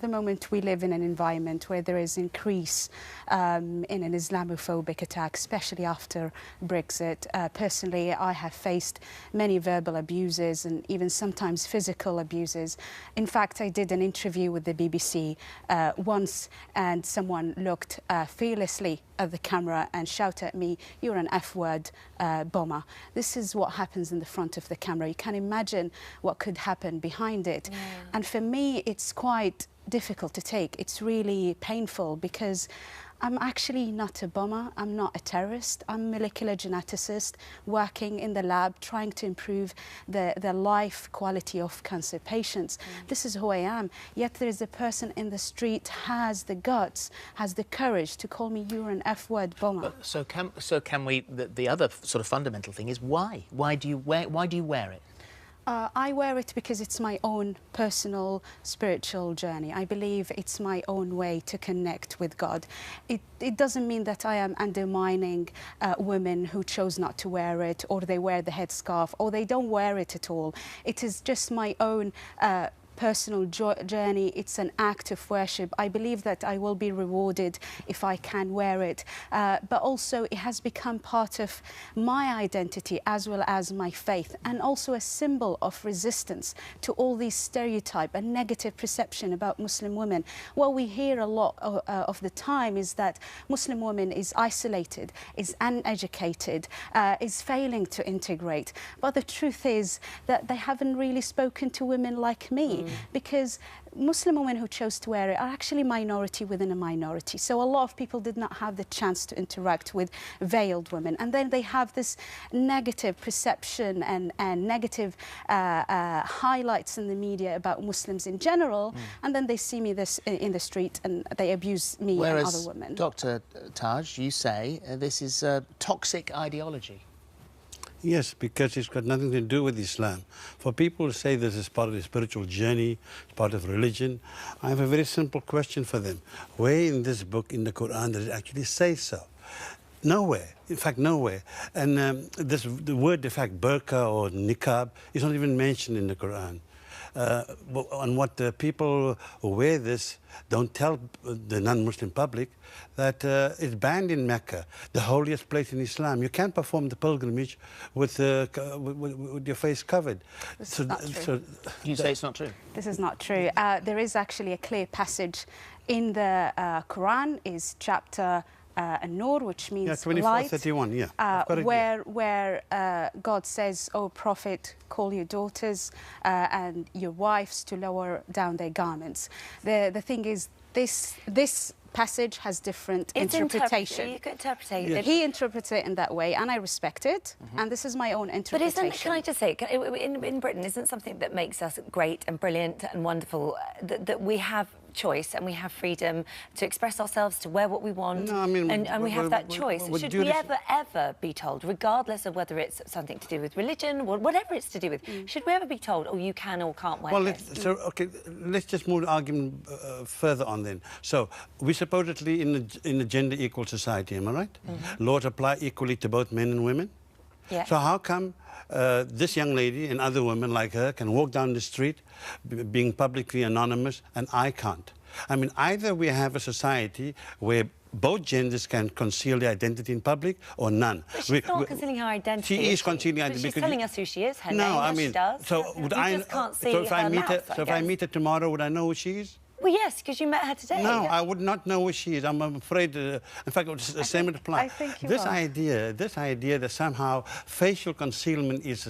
the moment we live in an environment where there is increase in an Islamophobic attack, especially after Brexit. Personally, I have faced many verbal abuses and even sometimes physical abuses. In fact, I did an interview with the BBC once, and someone looked fearlessly at the camera and shouted at me, "You're an F-word bomber." This is what happens in the front of the camera. You can imagine what could happen behind it. Yeah. And for me, it's quite difficult to take. It's really painful because I'm actually not a bomber, I'm not a terrorist, I'm a molecular geneticist working in the lab trying to improve the life quality of cancer patients. This is who I am. Yet there is a person in the street has the guts, has the courage to call me, "You're an F-word bomber." So can we, the other sort of fundamental thing is why? Why do you wear it? I wear it because it's my own personal spiritual journey. I believe it's my own way to connect with God. It doesn't mean that I am undermining women who chose not to wear it, or they wear the headscarf, or they don't wear it at all. It is just my own personal journey. It's an act of worship. I believe that I will be rewarded if I can wear it, but also it has become part of my identity as well as my faith, and also a symbol of resistance to all these stereotype and negative perception about Muslim women. What we hear a lot of the time is that Muslim women is isolated, is uneducated, is failing to integrate. But the truth is that they haven't really spoken to women like me. Because Muslim women who chose to wear it are actually minority within a minority. So a lot of people did not have the chance to interact with veiled women. And then they have this negative perception and negative highlights in the media about Muslims in general. And then they see me in the street and they abuse me and other women. Dr. Taj, you say this is a toxic ideology. Yes, because it's got nothing to do with Islam. For people to say this is part of the spiritual journey, it's part of religion, I have a very simple question for them. Where in this book, in the Quran, does it actually say so? Nowhere. In fact, nowhere. And the word, in fact, burqa or niqab is not even mentioned in the Quran. On what the people who wear this don't tell the non-Muslim public that it's banned in Mecca, the holiest place in Islam. You can't perform the pilgrimage with your face covered. This is not true. You say it's not true? This is not true. There is actually a clear passage in the Quran, is chapter An-Nur, which means 24:31, yeah. Where God says, "O Prophet, call your daughters and your wives to lower down their garments." The thing is, this passage has different interpretation. You could interpret it. He interprets it in that way, and I respect it. And this is my own interpretation. But can I just say, in Britain, isn't something that makes us great and brilliant and wonderful that we have choice and we have freedom to express ourselves, to wear what we want, no, I mean, and we have that choice. Should we ever be told, regardless of whether it's something to do with religion or whatever it's to do with, should we ever be told, "Oh, you can or can't wear this"? Let's just move the argument further on then. So we're supposedly in a gender equal society, am I right? Laws apply equally to both men and women. Yeah. So how come this young lady and other women like her can walk down the street being publicly anonymous and I can't? I mean, either we have a society where both genders can conceal their identity in public, or none. But she's not concealing her identity. She is concealing her identity. She's telling us who she is, her name, I what mean, she does. So would I? Just can't see so if I meet her, mouth, if I meet her tomorrow, would I know who she is? Well, yes, because you met her today. No, I would not know who she is. I'm afraid. In fact, the same would apply. I think you this are. idea that somehow facial concealment is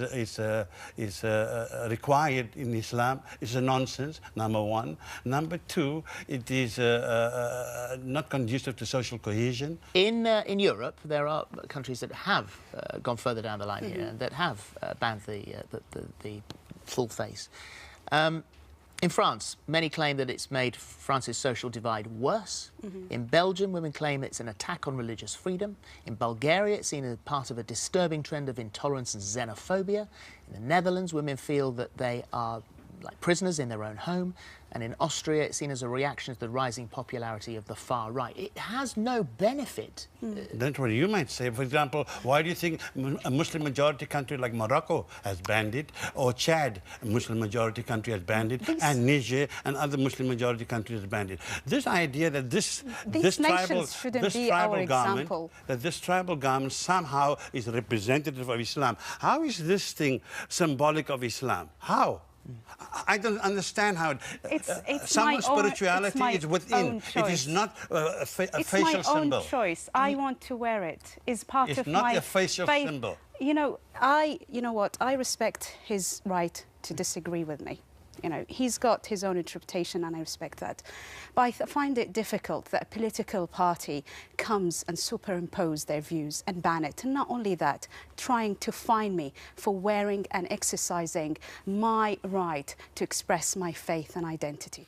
required in Islam is a nonsense. Number one. Number two, it is not conducive to social cohesion. In Europe, there are countries that have gone further down the line here, that have banned the full face. In France, many claim that it's made France's social divide worse. In Belgium, women claim it's an attack on religious freedom. In Bulgaria, it's seen as part of a disturbing trend of intolerance and xenophobia. In the Netherlands, women feel that they are like prisoners in their own home, and in Austria it's seen as a reaction to the rising popularity of the far right. It has no benefit. That's what you might say. For example, why do you think a Muslim majority country like Morocco has banned it, or Chad, a Muslim majority country, has banned it, and Niger and other Muslim majority countries have banned it? This idea that this tribal garment somehow is representative of Islam. How is this thing symbolic of Islam? How? I don't understand how someone's spirituality is within. It is not a facial symbol. It's my own choice. I want to wear it. It's part of my not a facial symbol. You know, you know what? I respect his right to disagree with me. You know, he's got his own interpretation and I respect that. But I find it difficult that a political party comes and superimpose their views and ban it. And not only that, trying to fine me for wearing and exercising my right to express my faith and identity.